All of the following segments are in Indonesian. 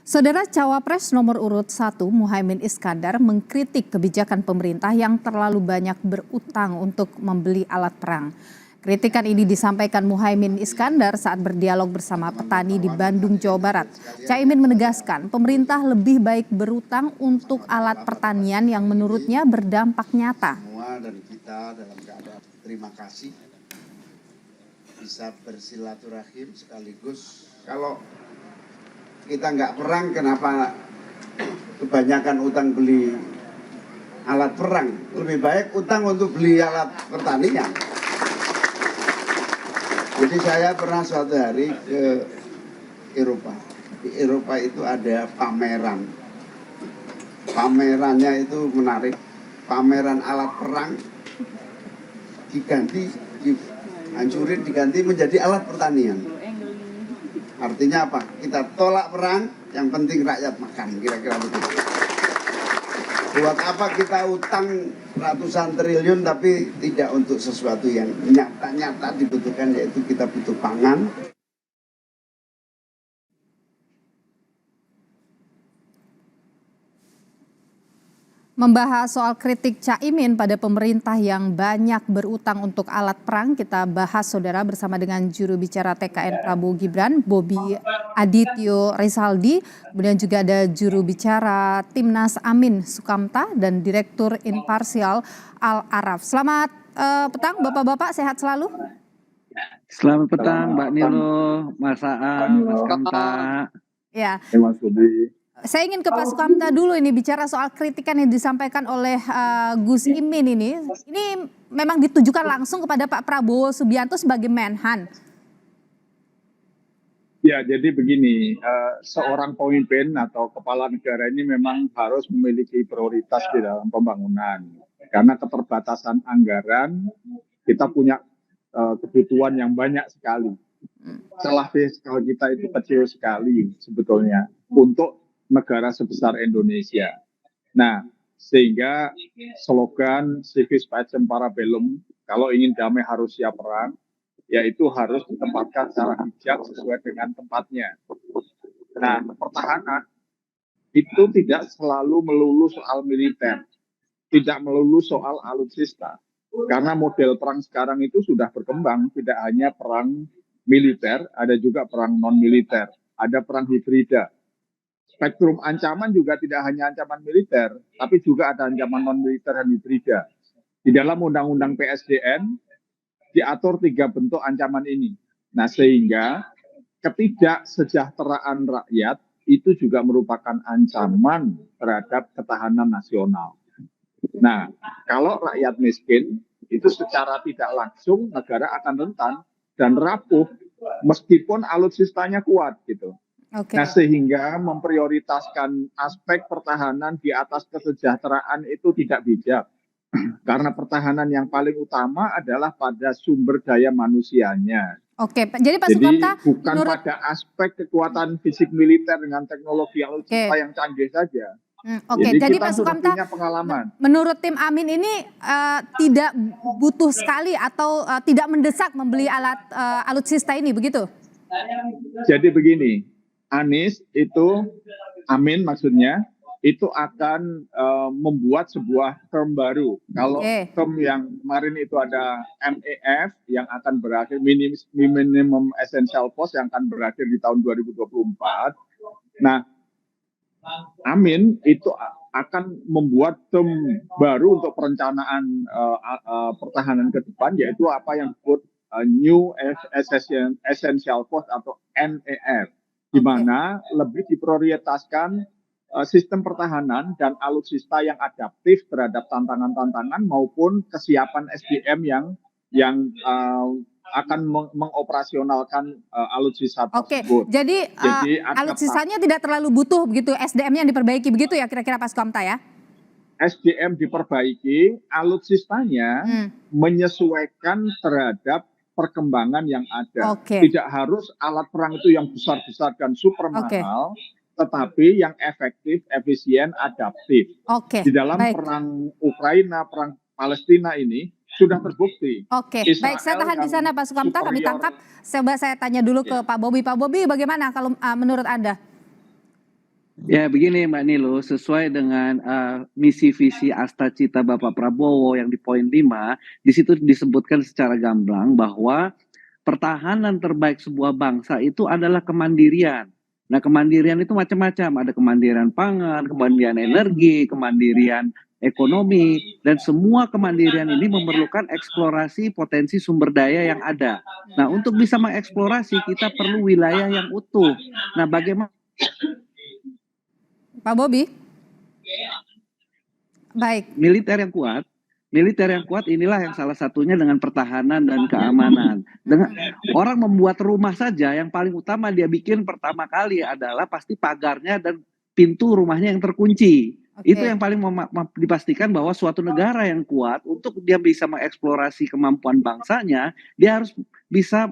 Saudara Cawapres nomor urut 1 Muhaimin Iskandar mengkritik kebijakan pemerintah yang terlalu banyak berutang untuk membeli alat perang. Kritikan ini disampaikan Muhaimin Iskandar saat berdialog bersama petani di Bandung, Jawa Barat. Caimin menegaskan pemerintah lebih baik berutang untuk alat pertanian yang menurutnya berdampak nyata. Dan kita dalam keadaan terima kasih bisa bersilaturahim sekaligus. Kalau kita nggak perang, kenapa kebanyakan utang beli alat perang? Lebih baik utang untuk beli alat pertanian. Jadi saya pernah suatu hari ke Eropa. Di Eropa itu ada pameran. Pamerannya itu menarik. Pameran alat perang dihancurin, diganti menjadi alat pertanian. Artinya apa? Kita tolak perang, yang penting rakyat makan, kira-kira begitu. Buat apa kita utang ratusan triliun tapi tidak untuk sesuatu yang nyata-nyata dibutuhkan, yaitu kita butuh pangan. Membahas soal kritik Caimin pada pemerintah yang banyak berutang untuk alat perang, kita bahas saudara bersama dengan juru bicara TKN Prabowo Gibran, Bobi Adityo Rizaldi, kemudian juga ada juru bicara Timnas Amin Sukamta dan Direktur Imparsial Al Araf. Selamat petang Bapak-Bapak, sehat selalu. Selamat petang Mbak Nilo, Mas Aan, Mas Kamta. Ya. Mas Bobi. Saya ingin ke Pak Sukamta dulu ini bicara soal kritikan yang disampaikan oleh Gus Imin ini. Ini memang ditujukan langsung kepada Pak Prabowo Subianto sebagai Menhan. Ya, jadi begini, seorang pemimpin atau kepala negara ini memang harus memiliki prioritas di dalam pembangunan. Karena keterbatasan anggaran, kita punya kebutuhan yang banyak sekali. Celah fiskal kita itu kecil sekali sebetulnya untuk negara sebesar Indonesia. Nah, sehingga slogan Civis Pacem Parabellum, kalau ingin damai harus siap perang, yaitu harus ditempatkan secara bijak sesuai dengan tempatnya. Nah, pertahanan itu tidak selalu melulu soal militer, tidak melulu soal alutsista. Karena model perang sekarang itu sudah berkembang, tidak hanya perang militer, ada juga perang non-militer, ada perang hibrida. Spektrum ancaman juga tidak hanya ancaman militer, tapi juga ada ancaman non-militer dan hibrida. Di dalam Undang-Undang PSDN diatur 3 bentuk ancaman ini. Nah, sehingga ketidaksejahteraan rakyat itu juga merupakan ancaman terhadap ketahanan nasional. Nah, kalau rakyat miskin, itu secara tidak langsung negara akan rentan dan rapuh meskipun alutsistanya kuat gitu. Okay. Nah, sehingga memprioritaskan aspek pertahanan di atas kesejahteraan itu tidak bijak. Karena pertahanan yang paling utama adalah pada sumber daya manusianya. Oke, jadi Pak Sukamta, bukan pada aspek kekuatan fisik militer dengan teknologi alutsista yang canggih saja. Oke, jadi Pak Sukamta, menurut tim Amin ini tidak butuh sekali atau tidak mendesak membeli alat alutsista ini, begitu? Jadi begini, Anies itu, Amin maksudnya, itu akan membuat sebuah term baru. Kalau term yang kemarin itu ada MEF yang akan berakhir, minimum essential cost yang akan berakhir di tahun 2024. Nah, Amin itu akan membuat term baru untuk perencanaan pertahanan ke depan, yaitu apa yang disebut New Essential Cost atau NEF, di mana lebih diprioritaskan sistem pertahanan dan alutsista yang adaptif terhadap tantangan-tantangan maupun kesiapan SDM yang akan mengoperasionalkan alutsista tersebut. Jadi alutsistanya tidak terlalu butuh begitu, SDM-nya diperbaiki begitu ya kira-kira Pak Sukamta ya? SDM diperbaiki, alutsistanya menyesuaikan terhadap perkembangan yang ada. Tidak harus alat perang itu yang besar-besar dan super mahal, tetapi yang efektif, efisien, adaptif. Di dalam perang Ukraina, perang Palestina ini sudah terbukti. Baik, saya tahan di sana Pak Sukamta, kami tangkap. Coba saya tanya dulu ke Pak Bobi. Pak Bobi, bagaimana kalau menurut Anda? Ya begini Mbak Nilo, sesuai dengan misi visi Asta Cita Bapak Prabowo yang di poin 5, di situ disebutkan secara gamblang bahwa pertahanan terbaik sebuah bangsa itu adalah kemandirian. Nah, kemandirian itu macam-macam, ada kemandirian pangan, kemandirian energi, kemandirian ekonomi, dan semua kemandirian ini memerlukan eksplorasi potensi sumber daya yang ada. Nah, untuk bisa mengeksplorasi kita perlu wilayah yang utuh. Nah, bagaimana Pak Bobi? Baik, militer yang kuat inilah yang salah satunya dengan pertahanan dan keamanan. Dengan orang membuat rumah saja yang paling utama dia bikin pertama kali adalah pasti pagarnya dan pintu rumahnya yang terkunci. Itu oke. yang paling dipastikan bahwa suatu negara yang kuat untuk dia bisa mengeksplorasi kemampuan bangsanya, dia harus bisa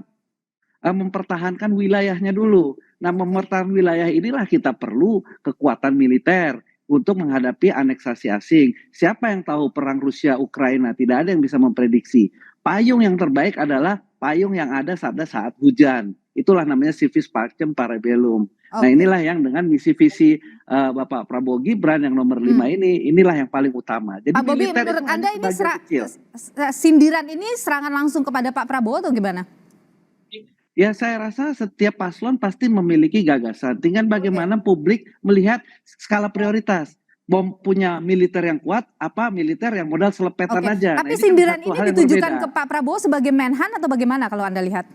mempertahankan wilayahnya dulu. Nah, mempertahankan wilayah inilah kita perlu kekuatan militer untuk menghadapi aneksasi asing. Siapa yang tahu perang Rusia Ukraina? Tidak ada yang bisa memprediksi. Payung yang terbaik adalah payung yang ada saat hujan. Itulah namanya civis pacem parabellum. Nah, Oke. inilah yang dengan misi visi Bapak Prabowo Gibran yang nomor 5 ini, inilah yang paling utama. Jadi Pak Bobi, militer menurut itu hanya Anda ini sebagian kecil. sindiran ini serangan langsung kepada Pak Prabowo atau gimana? Ya, saya rasa setiap paslon pasti memiliki gagasan. Tinggal bagaimana publik melihat skala prioritas. Bom punya militer yang kuat, apa militer yang modal selepetan Oke, aja. Nah, tapi ini kan sindiran satu ini hal yang ditujukan berbeda. ke Pak Prabowo sebagai menhan atau bagaimana kalau Anda lihat?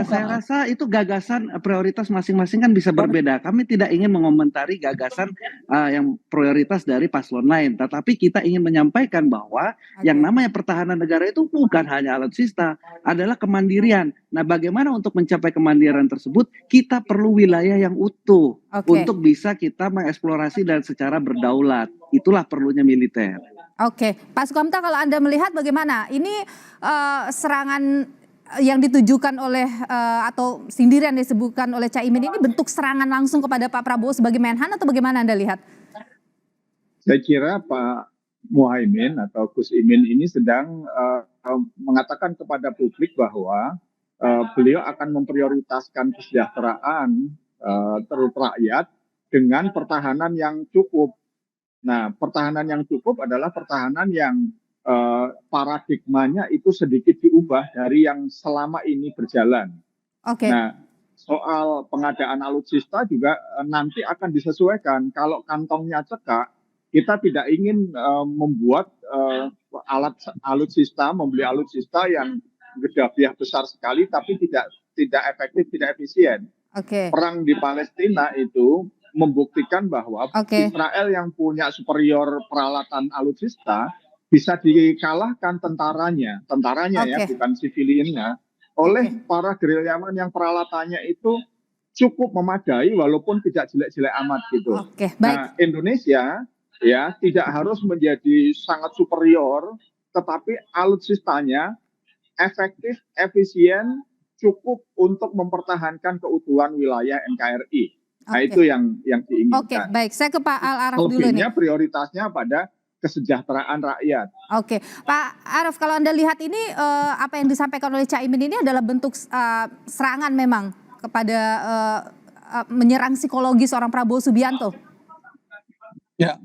Saya rasa itu gagasan prioritas masing-masing kan bisa berbeda. Kami tidak ingin mengomentari gagasan yang prioritas dari paslon lain, tetapi kita ingin menyampaikan bahwa yang Oke. namanya pertahanan negara itu bukan hanya alutsista, adalah kemandirian. Nah, bagaimana untuk mencapai kemandirian tersebut, kita perlu wilayah yang utuh Oke. untuk bisa kita mengeksplorasi dan secara berdaulat. Itulah perlunya militer. Oke, Pak Sukamta, kalau Anda melihat bagaimana? Ini serangan yang ditujukan oleh atau sindiran yang disebutkan oleh Caimin ini bentuk serangan langsung kepada Pak Prabowo sebagai menhan atau bagaimana Anda lihat? Saya kira Pak Muhaimin atau Gus Imin ini sedang mengatakan kepada publik bahwa beliau akan memprioritaskan kesejahteraan terus rakyat dengan pertahanan yang cukup. Nah, pertahanan yang cukup adalah pertahanan yang paradigmanya itu sedikit diubah dari yang selama ini berjalan. Oke. Nah, soal pengadaan alutsista juga nanti akan disesuaikan. Kalau kantongnya cekak, kita tidak ingin membuat alutsista, membeli alutsista yang gedabiah besar sekali, tapi tidak efektif, tidak efisien. Oke. Perang di Palestina itu membuktikan bahwa Oke. Israel yang punya superior peralatan alutsista bisa dikalahkan tentaranya ya, Oke. bukan siviliannya, oleh Oke. para gerilyawan yang peralatannya itu cukup memadai walaupun tidak jelek-jelek amat gitu. Oke, Nah, baik. Indonesia ya tidak harus menjadi sangat superior, tetapi alutsistanya efektif, efisien, cukup untuk mempertahankan keutuhan wilayah NKRI. Nah, Oke. itu yang Oke, diinginkan. baik. Saya ke Pak Al Araf dulu nih. Selebihnya prioritasnya pada kesejahteraan rakyat. Oke, Pak Araf, kalau Anda lihat ini apa yang disampaikan oleh Caimin ini adalah bentuk serangan memang kepada menyerang psikologi seorang Prabowo Subianto. Ya,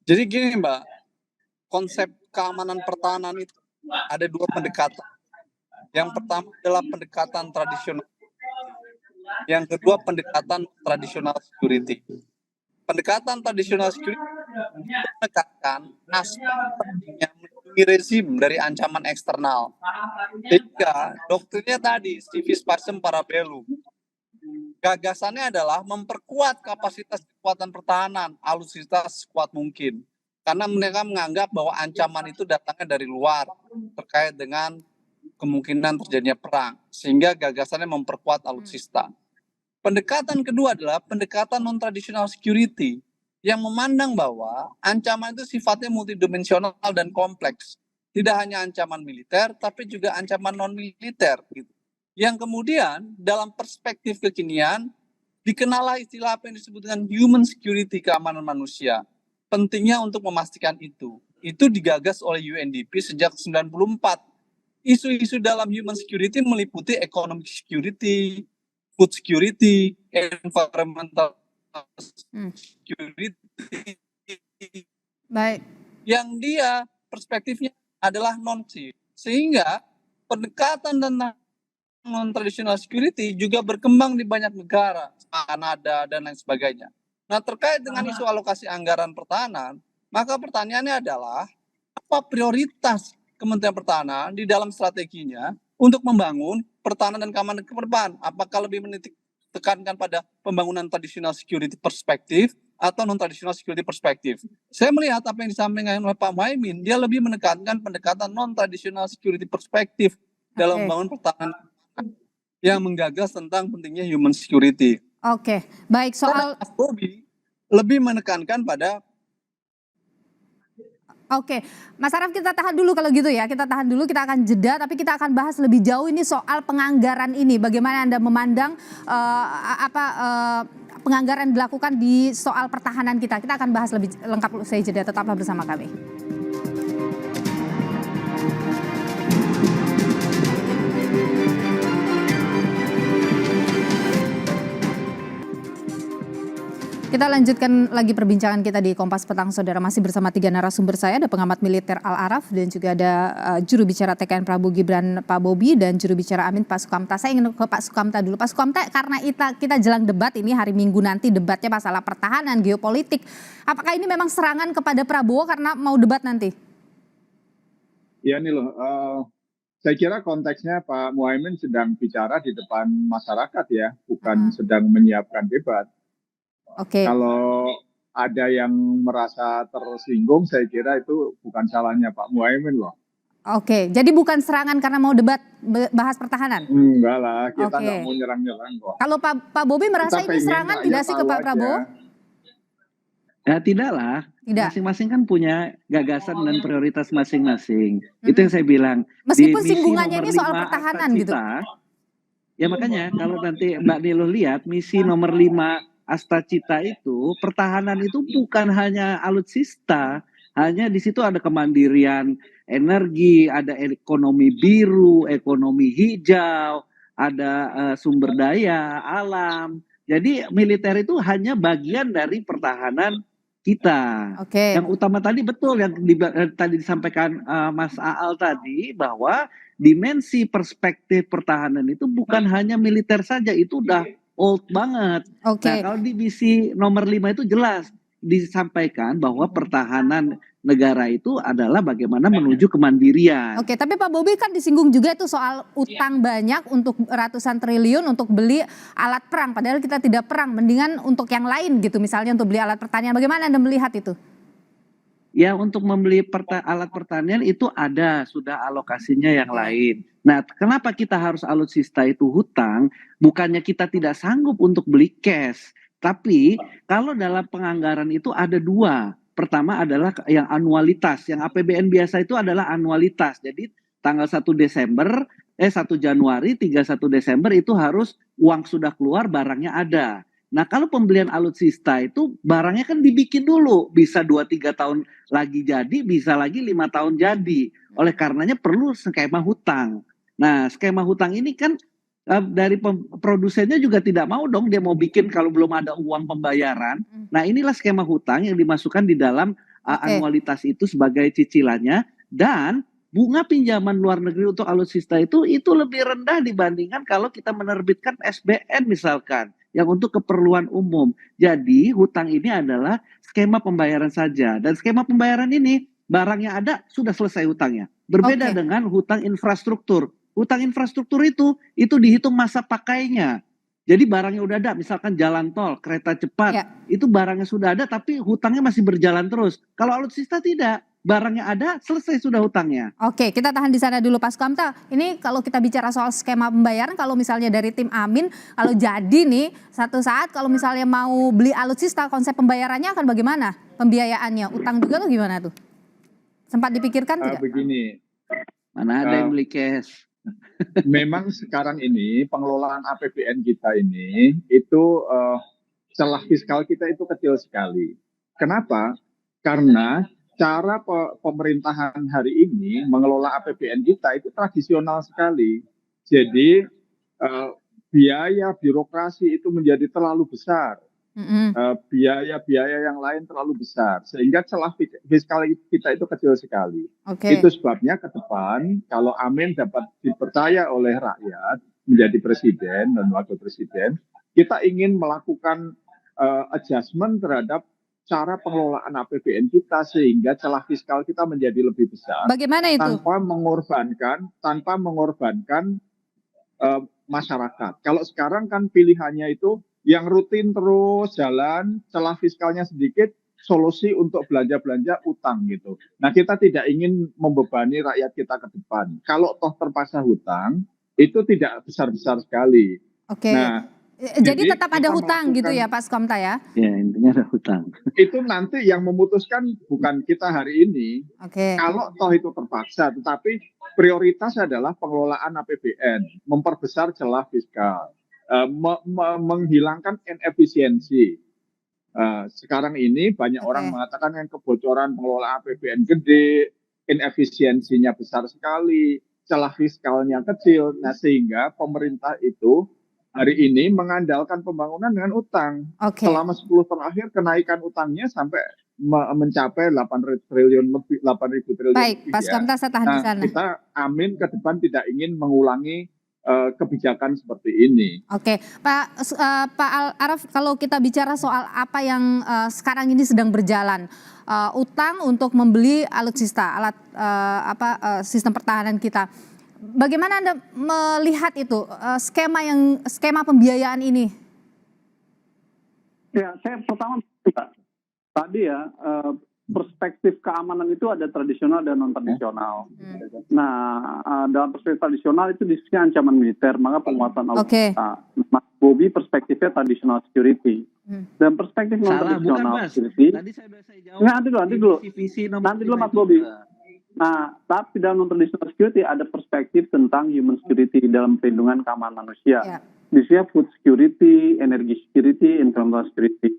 jadi gini Mbak, konsep keamanan pertahanan itu ada dua pendekatan. Yang pertama adalah pendekatan tradisional. Yang kedua pendekatan tradisional security. Pendekatan tradisional security menekankan aspek pentingnya melindungi rezim dari ancaman eksternal. Sehingga doktrinnya tadi, civis pacem parabellum. Gagasannya adalah memperkuat kapasitas kekuatan pertahanan alutsista sekuat mungkin. Karena mereka menganggap bahwa ancaman itu datangnya dari luar terkait dengan kemungkinan terjadinya perang. Sehingga gagasannya memperkuat alutsista. Pendekatan kedua adalah pendekatan non-traditional security yang memandang bahwa ancaman itu sifatnya multidimensional dan kompleks. Tidak hanya ancaman militer, tapi juga ancaman non-militer. Gitu. Yang kemudian dalam perspektif kekinian, dikenallah istilah apa yang disebut dengan human security, keamanan manusia. Pentingnya untuk memastikan itu. Itu digagas oleh UNDP sejak 1994. Isu-isu dalam human security meliputi economic security, food security, environmental Hmm. security Baik. yang dia perspektifnya adalah non-sih. Sehingga pendekatan tentang non-traditional security juga berkembang di banyak negara, Kanada dan lain sebagainya. Nah, terkait dengan isu alokasi anggaran pertahanan, maka pertanyaannya adalah apa prioritas Kementerian Pertahanan di dalam strateginya untuk membangun pertahanan dan keamanan ke depan? Apakah lebih menitik tekankan pada pembangunan traditional security perspektif atau non-traditional security perspektif? Saya melihat apa yang disampaikan oleh Pak Muhaimin, dia lebih menekankan pendekatan non-traditional security perspektif dalam membangun pertahanan yang menggagas tentang pentingnya human security. Oke, baik, soal Mas Bobi lebih menekankan pada Oke, Mas Araf, kita tahan dulu kalau gitu ya. Kita tahan dulu, kita akan jeda, tapi kita akan bahas lebih jauh ini soal penganggaran ini. Bagaimana Anda memandang penganggaran dilakukan di soal pertahanan kita. Kita akan bahas lebih lengkap usai jeda. Tetaplah bersama kami. Kita lanjutkan lagi perbincangan kita di Kompas Petang, Saudara. Masih bersama 3 narasumber saya, ada pengamat militer Al-Araf dan juga ada juru bicara TKN Prabowo Gibran Pak Bobi dan juru bicara Amin Pak Sukamta. Saya ingin ke Pak Sukamta dulu. Pak Sukamta, karena kita jelang debat ini hari Minggu nanti, debatnya masalah pertahanan, geopolitik. Apakah ini memang serangan kepada Prabowo karena mau debat nanti? Ya nih loh, saya kira konteksnya Pak Muhaimin sedang bicara di depan masyarakat ya, bukan sedang menyiapkan debat. Oke. Kalau ada yang merasa tersinggung, saya kira itu bukan salahnya Pak Muhaimin loh. Oke, jadi bukan serangan karena mau debat bahas pertahanan? Enggak lah, kita nggak mau nyerang-nyerang kok. Kalau Pak Bobi merasa ini serangan tidak sih ke Pak Prabowo? Ya tidaklah. Tidak. Masing-masing kan punya gagasan dan prioritas masing-masing. Itu yang saya bilang. Meskipun singgungannya ini soal pertahanan gitu. Ya makanya kalau nanti Mbak Nilo lihat misi nomor 5 Astacita itu, pertahanan itu bukan hanya alutsista, hanya di situ ada kemandirian energi, ada ekonomi biru, ekonomi hijau, ada sumber daya alam. Jadi militer itu hanya bagian dari pertahanan kita. Oke. Yang utama tadi betul yang tadi disampaikan Mas Aal tadi, bahwa dimensi perspektif pertahanan itu bukan hanya militer saja, itu udah old banget. Oke. Nah, kalau di misi nomor 5 itu jelas disampaikan bahwa pertahanan negara itu adalah bagaimana menuju kemandirian. Oke, tapi Pak Bobi kan disinggung juga itu soal utang banyak untuk ratusan triliun untuk beli alat perang. Padahal kita tidak perang, mendingan untuk yang lain gitu, misalnya untuk beli alat pertanian. Bagaimana Anda melihat itu? Ya, untuk membeli alat pertanian itu ada, sudah alokasinya yang lain. Nah, kenapa kita harus alutsista itu hutang? Bukannya kita tidak sanggup untuk beli cash. Tapi kalau dalam penganggaran itu ada 2. Pertama adalah yang anualitas. Yang APBN biasa itu adalah anualitas. Jadi tanggal 1 Januari, 31 Desember itu harus uang sudah keluar, barangnya ada. Nah, kalau pembelian alutsista itu barangnya kan dibikin dulu, bisa 2-3 tahun lagi jadi, bisa lagi 5 tahun jadi. Oleh karenanya perlu skema hutang. Nah, skema hutang ini kan dari produsennya juga tidak mau dong dia mau bikin kalau belum ada uang pembayaran. Nah, inilah skema hutang yang dimasukkan di dalam anualitas itu sebagai cicilannya, dan bunga pinjaman luar negeri untuk alutsista itu lebih rendah dibandingkan kalau kita menerbitkan SBN misalkan, yang untuk keperluan umum. Jadi hutang ini adalah skema pembayaran saja. Dan skema pembayaran ini barangnya ada, sudah selesai hutangnya. Berbeda dengan hutang infrastruktur. Hutang infrastruktur itu dihitung masa pakainya. Jadi barangnya udah ada, misalkan jalan tol, kereta cepat, itu barangnya sudah ada tapi hutangnya masih berjalan terus. Kalau alutsista tidak. Barangnya ada, selesai sudah hutangnya. Oke, kita tahan di sana dulu Pak Sukamta. Ini kalau kita bicara soal skema pembayaran, kalau misalnya dari tim Amin, kalau jadi nih satu saat kalau misalnya mau beli alutsista, konsep pembayarannya akan bagaimana? Pembiayaannya, utang juga tuh gimana tuh? Sempat dipikirkan tidak? Begini. Mana ada yang beli cash? Memang sekarang ini pengelolaan APBN kita ini itu celah fiskal kita itu kecil sekali. Kenapa? Karena cara pemerintahan hari ini mengelola APBN kita itu tradisional sekali. Jadi biaya birokrasi itu menjadi terlalu besar. Mm-mm. Biaya-biaya yang lain terlalu besar sehingga celah fiskal kita itu kecil sekali. Oke. Itu sebabnya ke depan kalau Amin dapat dipercaya oleh rakyat menjadi presiden dan wakil presiden, kita ingin melakukan adjustment terhadap cara pengelolaan APBN kita sehingga celah fiskal kita menjadi lebih besar Bagaimana itu? tanpa mengorbankan masyarakat. Kalau sekarang kan pilihannya itu yang rutin terus jalan, celah fiskalnya sedikit, solusi untuk belanja-belanja utang gitu. Nah, kita tidak ingin membebani rakyat kita ke depan. Kalau toh terpaksa hutang, itu tidak besar-besar sekali. Oke. Nah, Jadi tetap ada kita hutang gitu ya Pak Sukamta ya? Ya, intinya ada hutang. Itu nanti yang memutuskan bukan kita hari ini. Oke. Kalau toh itu terpaksa, tetapi prioritas adalah pengelolaan APBN, memperbesar celah fiskal, menghilangkan inefisiensi. Sekarang ini banyak orang mengatakan yang kebocoran pengelolaan APBN gede, inefisiensinya besar sekali, celah fiskalnya kecil. Nah, sehingga pemerintah itu hari ini mengandalkan pembangunan dengan utang. Selama 10 terakhir kenaikan utangnya sampai mencapai 8 triliun lebih, 8.000 triliun Baik, lebih. Pak Sukamta saya tahan di sana. Kita Amin ke depan tidak ingin mengulangi kebijakan seperti ini. Oke, Pak Al-Araf, kalau kita bicara soal apa yang sekarang ini sedang berjalan, utang untuk membeli alutsista, sistem pertahanan kita. Bagaimana Anda melihat itu skema pembiayaan ini? Ya, saya pertama tadi ya perspektif keamanan itu ada tradisional dan non tradisional. Nah, dalam perspektif tradisional itu diskusinya ancaman militer, maka penguatan alutsista. Mas Bobi perspektifnya traditional security. Dan perspektif non tradisional security. Tadi saya jawab. Nanti dulu Mas Bobi. Nah, tapi dalam non-traditional security ada perspektif tentang human security dalam perlindungan keamanan manusia. Misalnya food security, energy security, environmental security.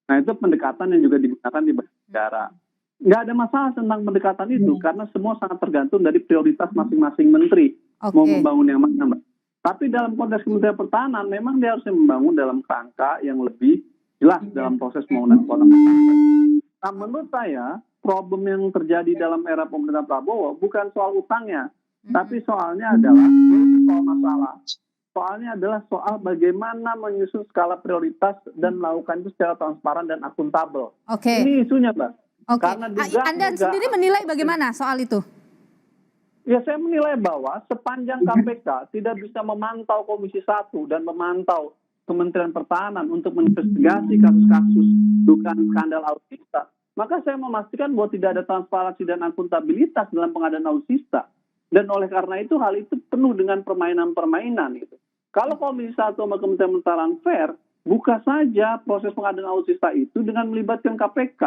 Nah, itu pendekatan yang juga digunakan di banyak negara. Nggak ada masalah tentang pendekatan itu, karena semua sangat tergantung dari prioritas masing-masing menteri. Mau membangun yang mana, Mbak. Tapi dalam konteks Kementerian Pertahanan, memang dia harus membangun dalam kerangka yang lebih jelas dalam proses pembangunan kota. Nah, menurut saya, problem yang terjadi dalam era pemerintahan Prabowo bukan soal utangnya, tapi soalnya adalah soal bagaimana menyusun skala prioritas dan melakukan itu secara transparan dan akuntabel. Ini isunya, Mbak. Karena Anda sendiri menilai bagaimana soal itu? Ya, saya menilai bahwa sepanjang KPK tidak bisa memantau Komisi 1 dan memantau Kementerian Pertahanan untuk menginvestigasi kasus-kasus dugaan skandal alutsista, maka saya memastikan bahwa tidak ada transparansi dan akuntabilitas dalam pengadaan alutsista. Dan oleh karena itu hal itu penuh dengan permainan-permainan gitu. Kalau Komisi 1 sama Kementerian Pertahanan fair, buka saja proses pengadaan alutsista itu dengan melibatkan KPK.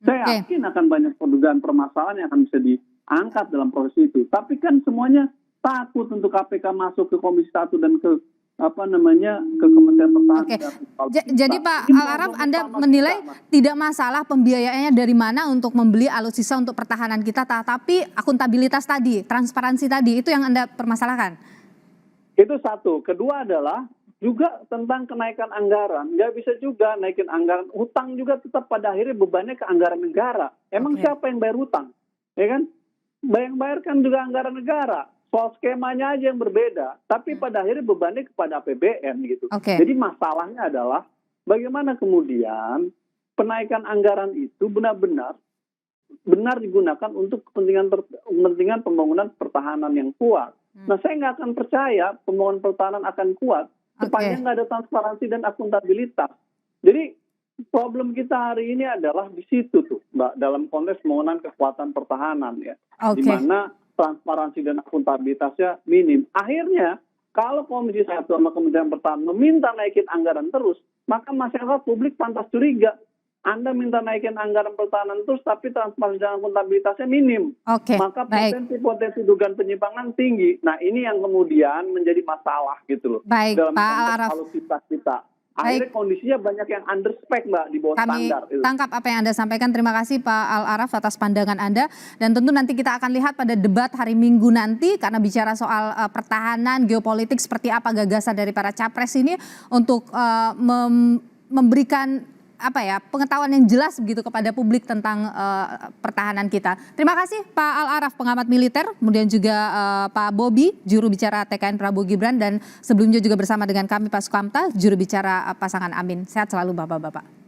Saya yakin akan banyak dugaan permasalahan yang akan bisa diangkat dalam proses itu. Tapi kan semuanya takut untuk KPK masuk ke Komisi 1 dan ke Kementerian Pertahanan. Jadi Pak Al-Araf, Anda menilai tidak masalah pembiayaannya dari mana untuk membeli alutsista untuk pertahanan kita, tapi akuntabilitas tadi, transparansi tadi, itu yang Anda permasalahkan? Itu satu. Kedua adalah juga tentang kenaikan anggaran. Nggak bisa juga naikin anggaran. Hutang juga tetap pada akhirnya bebannya ke anggaran negara. Emang siapa yang bayar hutang? Ya kan? Yang bayar kan juga anggaran negara. Soal skemanya aja yang berbeda, tapi pada akhirnya bebannya kepada APBN gitu. Jadi masalahnya adalah bagaimana kemudian penaikan anggaran itu benar-benar digunakan untuk kepentingan pembangunan pertahanan yang kuat. Nah, saya nggak akan percaya pembangunan pertahanan akan kuat sepanjang nggak ada transparansi dan akuntabilitas. Jadi problem kita hari ini adalah di situ tuh, Mbak, dalam konteks pembangunan kekuatan pertahanan ya, di mana transparansi dan akuntabilitasnya minim. Akhirnya, kalau Komisi 1 sama Kementerian Pertahanan meminta naikin anggaran terus, maka masyarakat publik pantas curiga. Anda minta naikin anggaran pertahanan terus, tapi transparansi dan akuntabilitasnya minim. Maka potensi dugaan penyimpangan tinggi. Nah, ini yang kemudian menjadi masalah gitu loh. Dalam konteks alutsista kita. Akhirnya kondisinya banyak yang underspec, Mbak, di bawah standar. Kami tangkap apa yang Anda sampaikan. Terima kasih Pak Al-Araf atas pandangan Anda. Dan tentu nanti kita akan lihat pada debat hari Minggu nanti, karena bicara soal pertahanan, geopolitik, seperti apa gagasan dari para capres ini untuk memberikan pengetahuan yang jelas begitu kepada publik tentang pertahanan kita. Terima kasih Pak Al-Araf, pengamat militer, kemudian juga Pak Bobi, juru bicara TKN Prabowo Gibran, dan sebelumnya juga bersama dengan kami Pak Sukamta, juru bicara pasangan Amin. Sehat selalu Bapak-bapak.